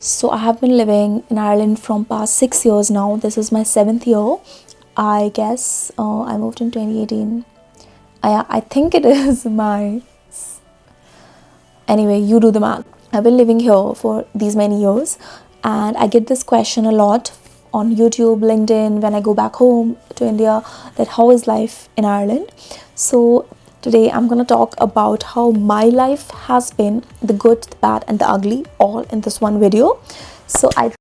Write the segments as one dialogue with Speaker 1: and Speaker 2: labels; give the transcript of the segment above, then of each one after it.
Speaker 1: So I have been living in Ireland from past 6 years now. This is my seventh year. I guess I moved in 2018. I think it is my. Anyway, you do the math. I've been living here for these many years, and I get this question a lot on YouTube, LinkedIn, when I go back home to India, that how is life in Ireland? So today I'm gonna talk about how my life has been, the good, the bad, and the ugly, all in this one video. So I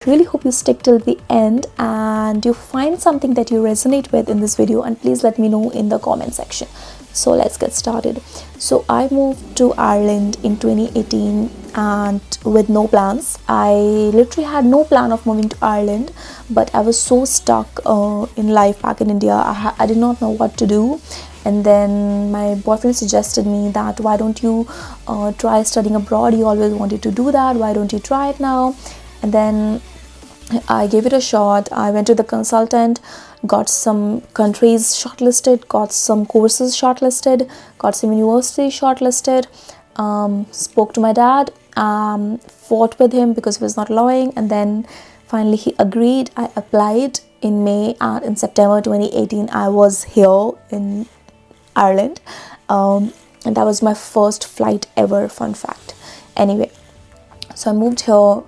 Speaker 1: really hope you stick till the end and you find something that you resonate with in this video, and please let me know in the comment section. So let's get started. So I moved to Ireland in 2018 and with no plans. I literally had no plan of moving to Ireland, but I was so stuck in life back in India. I did not know what to do. And then my boyfriend suggested me that why don't you try studying abroad? You always wanted to do that. Why don't you try it now? And then I gave it a shot. I went to the consultant, got some countries shortlisted, got some courses shortlisted, got some universities shortlisted, spoke to my dad, fought with him because he was not allowing, and then finally he agreed. I applied in May, and in September 2018 I was here in Ireland, and that was my first flight ever, fun fact. Anyway, so I moved here.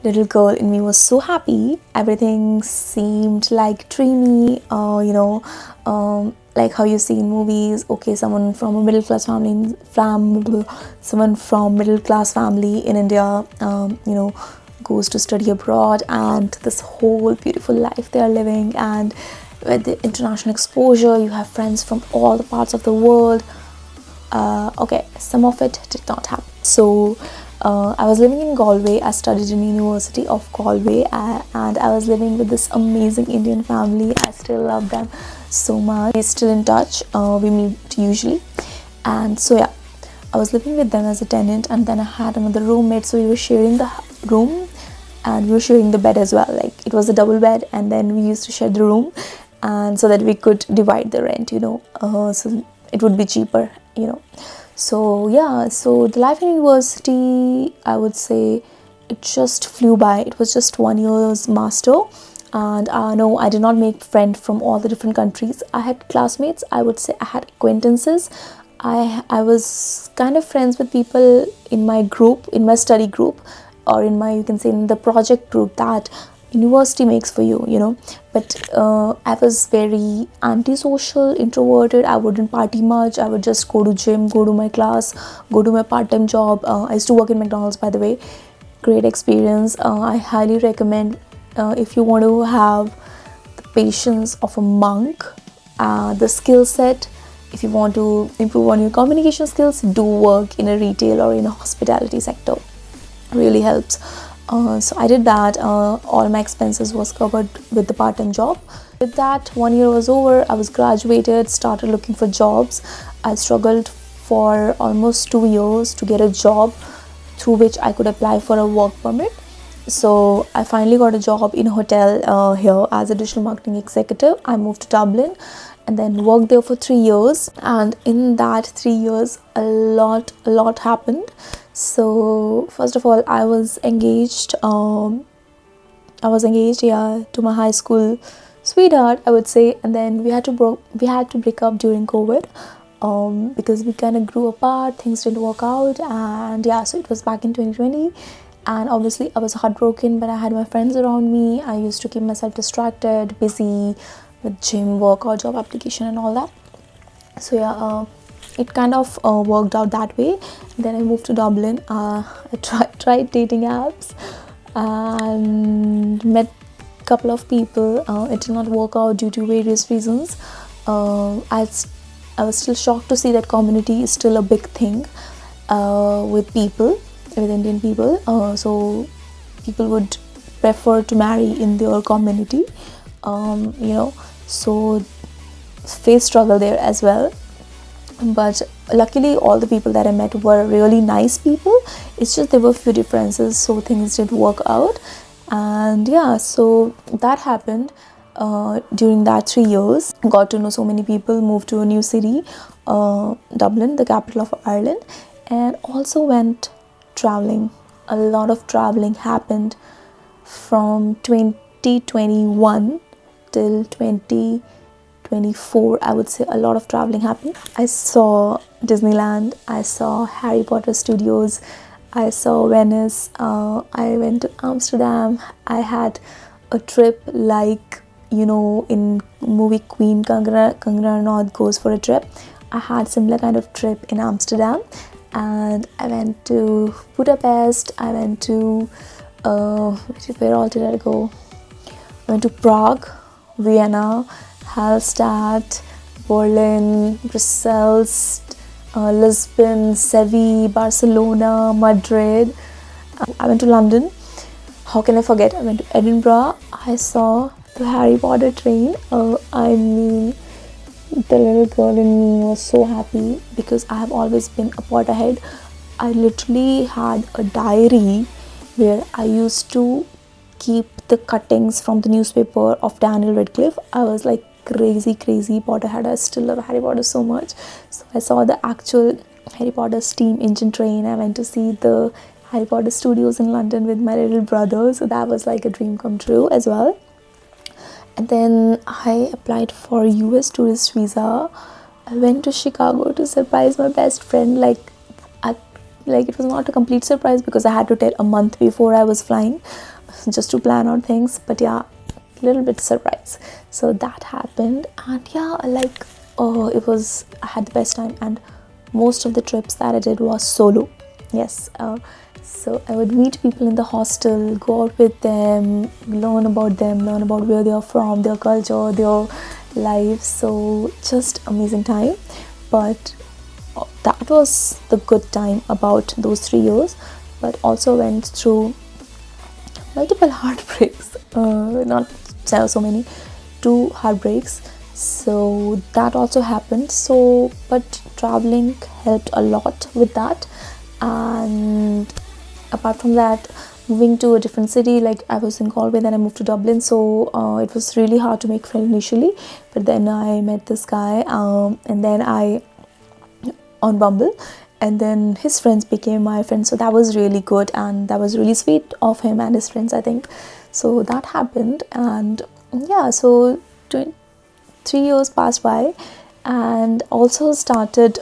Speaker 1: Little girl in me was so happy. Everything seemed like dreamy, like how you see in movies. Okay, someone from a middle class family, someone from middle class family in India, goes to study abroad, and this whole beautiful life they are living, and with the international exposure, you have friends from all the parts of the world. Okay, some of it did not happen. So I was living in Galway. I studied in University of Galway, and I was living with this amazing Indian family. I still love them so much. We're still in touch. We meet usually, and so yeah, I was living with them as a tenant, and then I had another roommate. So we were sharing the room, and we were sharing the bed as well. Like it was a double bed, and then we used to share the room, and so that we could divide the rent. So it would be cheaper. So yeah, so the life in university, I would say it just flew by. It was just 1 year's master, and no, I did not make friends from all the different countries. I had classmates, I would say I had acquaintances. I was kind of friends with people in my group, in my study group, or in my, you can say, in the project group that university makes for you, but I was very antisocial, introverted. I wouldn't party much. I would just go to gym, go to my class, go to my part-time job. I used to work in McDonald's, by the way. Great experience. I highly recommend, if you want to have the patience of a monk, the skill set, if you want to improve on your communication skills, do work in a retail or in a hospitality sector. Really helps. So I did that. All my expenses was covered with the part-time job. With that, 1 year was over. I was graduated, started looking for jobs. I struggled for almost 2 years to get a job through which I could apply for a work permit. So I finally got a job in a hotel here as a digital marketing executive. I moved to Dublin and then worked there for 3 years. And in that 3 years, a lot happened. So first of all, I was engaged. To my high school sweetheart, I would say, and then we had to break up during COVID, because we kind of grew apart. Things didn't work out, and yeah, so it was back in 2020, and obviously I was heartbroken. But I had my friends around me. I used to keep myself distracted, busy with gym, workout, job application, and all that. So yeah. It kind of worked out that way. Then I moved to Dublin. I tried dating apps and met a couple of people. It did not work out due to various reasons. I was still shocked to see that community is still a big thing with Indian people. So people would prefer to marry in their community. So face struggle there as well. But luckily all the people that I met were really nice people. It's just there were a few differences, so things did work out. And yeah, so that happened during that 3 years. Got to know so many people, moved to a new city, Dublin, the capital of Ireland, and also went traveling. A lot of traveling happened from 2021 till 2024. I would say a lot of traveling happened. I saw Disneyland, I saw Harry Potter Studios, I saw Venice, I went to Amsterdam. I had a trip like, you know, in movie Queen, Kangana Ranaut goes for a trip. I had similar kind of trip in Amsterdam, and I went to Budapest. I went to where all did I go? I went to Prague, Vienna, Hallstatt, Berlin, Brussels, Lisbon, Seville, Barcelona, Madrid. I went to London. How can I forget? I went to Edinburgh. I saw the Harry Potter train. I mean, the little girl in me was so happy because I have always been a Potterhead. I literally had a diary where I used to keep the cuttings from the newspaper of Daniel Radcliffe. I was like crazy Potterhead. I still love Harry Potter so much. So I saw the actual Harry Potter steam engine train. I went to see the Harry Potter Studios in London with my little brother. So that was like a dream come true as well. And then I applied for US tourist visa. I went to Chicago to surprise my best friend. Like it was not a complete surprise because I had to tell a month before I was flying just to plan out things. But yeah, a little bit surprise. So that happened, and yeah, like I had the best time. And most of the trips that I did was solo. Yes. So I would meet people in the hostel, go out with them, learn about where they are from, their culture, their life. So just amazing time. But that was the good time about those 3 years. But also went through multiple heartbreaks. Not so many, 2 heartbreaks. So that also happened. So but traveling helped a lot with that. And apart from that, moving to a different city, like I was in Galway, then I moved to Dublin. So it was really hard to make friends initially, but then I met this guy, and then I on Bumble, and then his friends became my friends. So that was really good, and that was really sweet of him and his friends, I think. So that happened, and yeah, so 3 years passed by, and also started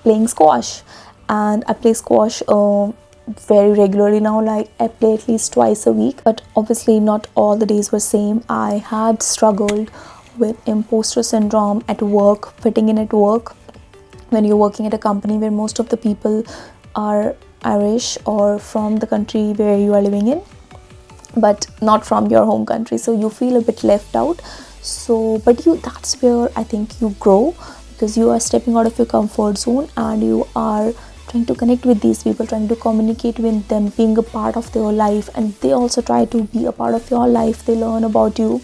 Speaker 1: playing squash. And I play squash very regularly now. Like I play at least twice a week, but obviously not all the days were same. I had struggled with imposter syndrome at work, fitting in at work, when you're working at a company where most of the people are Irish or from the country where you are living in, but not from your home country. So you feel a bit left out. So but that's where I think you grow, because you are stepping out of your comfort zone and you are trying to connect with these people, trying to communicate with them, being a part of their life, and they also try to be a part of your life. They learn about you,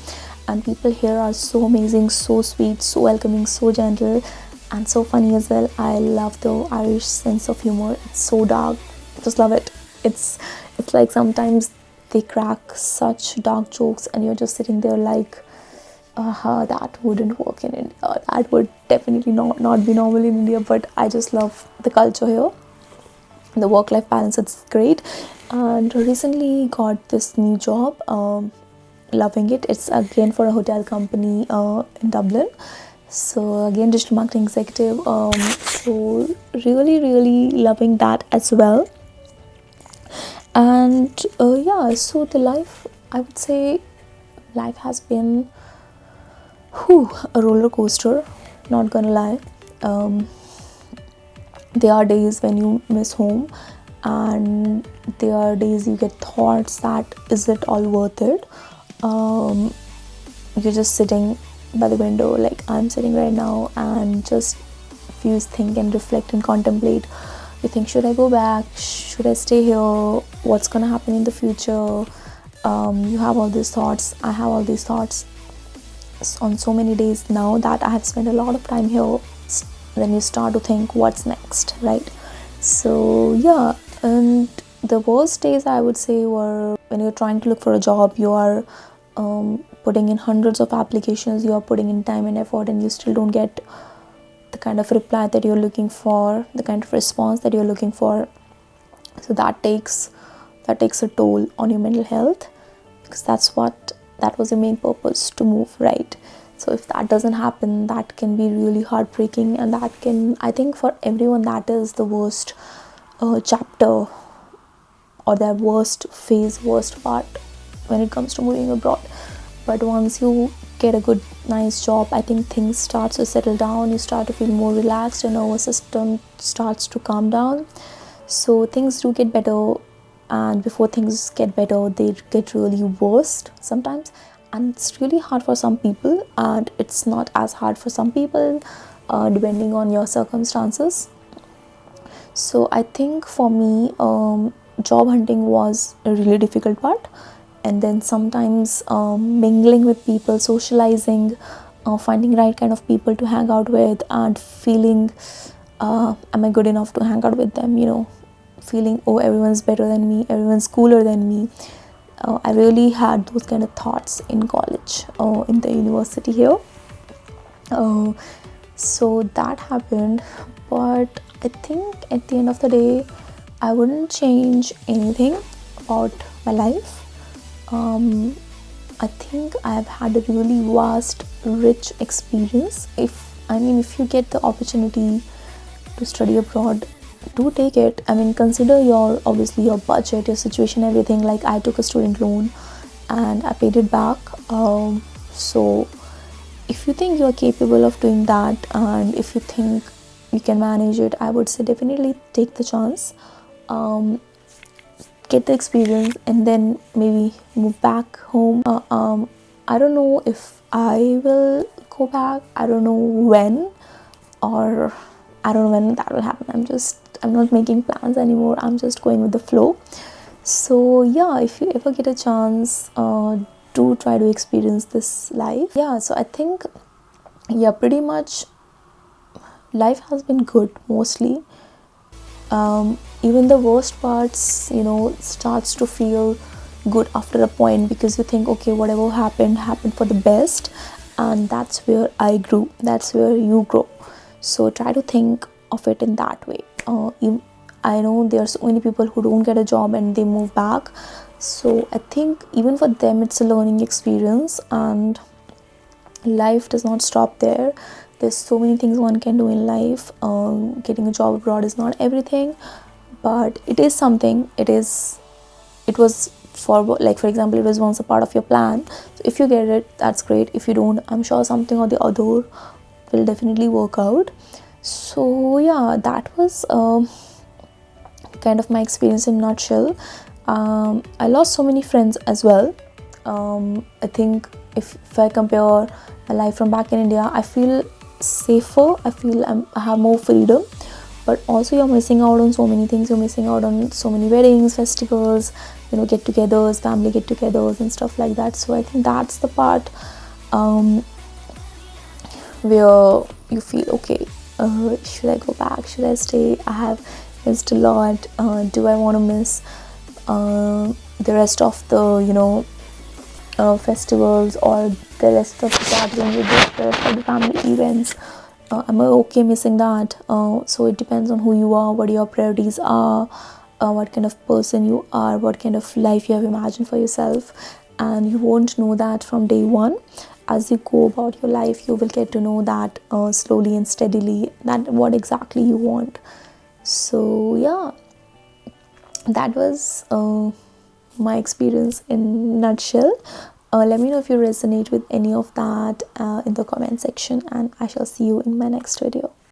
Speaker 1: and people here are so amazing, so sweet, so welcoming, so gentle, and so funny as well. I love the Irish sense of humor. It's so dark, I just love it. It's like sometimes they crack such dark jokes and you're just sitting there like, that wouldn't work in India. That would definitely not be normal in India. But I just love the culture here. The work-life balance, it's great. And recently got this new job. Loving it. It's again for a hotel company in Dublin. So again, digital marketing executive. So really loving that as well. And yeah, so the life, I would say, life has been a roller coaster, not gonna lie. There are days when you miss home, and there are days you get thoughts that is it all worth it. You're just sitting by the window like I'm sitting right now, and just you think and reflect and contemplate. You think, should I go back, should I stay here, what's gonna happen in the future? You have all these thoughts, I have all these thoughts on so many days now that I have spent a lot of time here. Then you start to think what's next, right? So yeah, and the worst days I would say were when you're trying to look for a job. You are putting in hundreds of applications, you are putting in time and effort, and you still don't get the kind of reply that you're looking for, the kind of response that you're looking for. So that takes a toll on your mental health, because that was the main purpose, to move, right? So if that doesn't happen, that can be really heartbreaking, and that can, I think, for everyone, that is the worst chapter, or their worst phase, worst part when it comes to moving abroad. But once you get a good nice job, I think things start to settle down, you start to feel more relaxed, your nervous system starts to calm down. So things do get better, and before things get better, they get really worst sometimes. And it's really hard for some people, and it's not as hard for some people, depending on your circumstances. So I think for me, job hunting was a really difficult part, and then sometimes mingling with people, socializing, finding right kind of people to hang out with, and feeling, am I good enough to hang out with them, feeling, oh, everyone's better than me, everyone's cooler than me. I really had those kind of thoughts in college, in the university here. So that happened, but I think at the end of the day, I wouldn't change anything about my life. I think I've had a really vast, rich experience. If you get the opportunity to study abroad, do take it. Consider obviously your budget, your situation, everything. Like, I took a student loan and I paid it back. So if you think you're capable of doing that, and if you think you can manage it, I would say definitely take the chance. Get the experience, and then maybe move back home. I don't know if I will go back. I don't know when, or I don't know when that will happen. I'm not making plans anymore. I'm just going with the flow. So yeah, if you ever get a chance, do try to experience this life. Yeah, so I think, yeah, pretty much life has been good mostly. Even the worst parts, starts to feel good after a point, because you think, okay, whatever happened for the best, and that's where I grew, that's where you grow. So try to think of it in that way. I know there are so many people who don't get a job and they move back, so I think even for them it's a learning experience, and life does not stop there. There's so many things one can do in life. Getting a job abroad is not everything, but it is something. It was for example, it was once a part of your plan. So if you get it, that's great. If you don't, I'm sure something or the other will definitely work out. So yeah, that was kind of my experience in a nutshell. I lost so many friends as well. I think if I compare my life from back in India, I feel safer. I feel I have more freedom, but also you're missing out on so many things. You're missing out on so many weddings, festivals, get-togethers, family get-togethers and stuff like that. So I think that's the part where you feel, okay, should I go back, should I stay? I have missed a lot. Do I want to miss the rest of the festivals, or the rest of the gatherings with the rest of the family events? Am I okay missing that? So it depends on who you are, what your priorities are, what kind of person you are, what kind of life you have imagined for yourself. And you won't know that from day one. As you go about your life, you will get to know that slowly and steadily, that what exactly you want. So yeah, that was my experience in a nutshell. Let me know if you resonate with any of that in the comment section, and I shall see you in my next video.